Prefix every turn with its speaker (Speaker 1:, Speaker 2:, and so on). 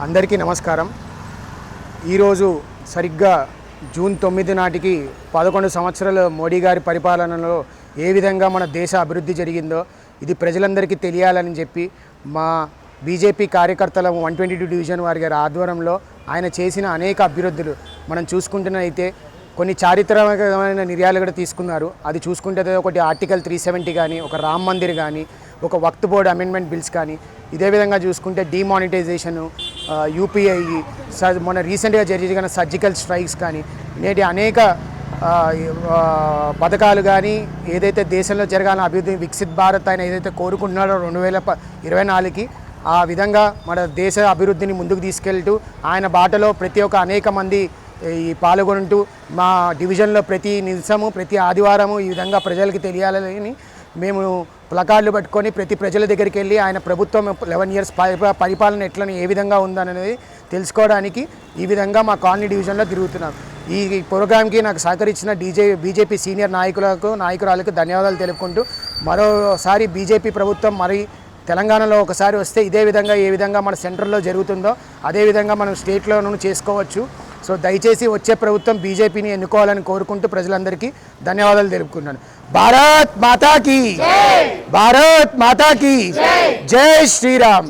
Speaker 1: అందరికీ నమస్కారం. ఈరోజు సరిగ్గా జూన్ 9 నాటికి 11 సంవత్సరాల మోడీ గారి పరిపాలనలో ఏ విధంగా మన దేశ అభివృద్ధి జరిగిందో ఇది ప్రజలందరికీ తెలియాలని చెప్పి మా బీజేపీ కార్యకర్తల 122 డివిజన్ వారి గారి ఆధ్వర్యంలో ఆయన చేసిన అనేక అభివృద్ధులు మనం చూసుకుంటున్నైతే కొన్ని చారిత్రకమైన నిర్ణయాలు కూడా తీసుకున్నారు. అది చూసుకుంటే ఒకటి ఆర్టికల్ 370 కానీ, ఒక రామ్ మందిర్ కానీ, ఒక వక్త్ బోర్డ్ అమెండ్మెంట్ బిల్స్ కానీ, ఇదే విధంగా చూసుకుంటే డిమానిటైజేషను, యూపీఐ, మన రీసెంట్గా జరిగిన సర్జికల్ స్ట్రైక్స్ కానీ, నేటి అనేక పథకాలు కానీ ఏదైతే దేశంలో జరగాలని అభివృద్ధి వికసిత్ భారత్ ఆయన ఏదైతే కోరుకుంటున్నాడో 2024కి ఆ విధంగా మన దేశ అభివృద్ధిని ముందుకు తీసుకెళ్తూ ఆయన బాటలో ప్రతి ఒక్క అనేక మంది ఈ పాల్గొంటూ మా డివిజన్లో ప్రతి నిమిషము ప్రతి ఆదివారము ఈ విధంగా ప్రజలకి తెలియాలని మేము ప్లకార్డులు పట్టుకొని ప్రతి ప్రజల దగ్గరికి వెళ్ళి ఆయన ప్రభుత్వం 11 ఇయర్స్ పరిపాలన ఎట్లని ఏ విధంగా ఉందనేది తెలుసుకోవడానికి ఈ విధంగా మా కాలనీ డివిజన్లో తిరుగుతున్నాం. ఈ ప్రోగ్రామ్కి నాకు సహకరించిన బీజేపీ సీనియర్ నాయకురాలకు ధన్యవాదాలు తెలుపుకుంటూ మరోసారి బీజేపీ ప్రభుత్వం మరి తెలంగాణలో ఒకసారి వస్తే ఇదే విధంగా ఏ విధంగా మన సెంట్రల్లో జరుగుతుందో అదే విధంగా మనం స్టేట్లోనూ చేసుకోవచ్చు. సో దయచేసి వచ్చే ప్రభుత్వం బీజేపీని ఎన్నుకోవాలని కోరుకుంటూ ప్రజలందరికీ ధన్యవాదాలు తెలుపుకున్నాను. భారత్ మాతా కీ, భారత్ మాతా కీ జై శ్రీరామ్.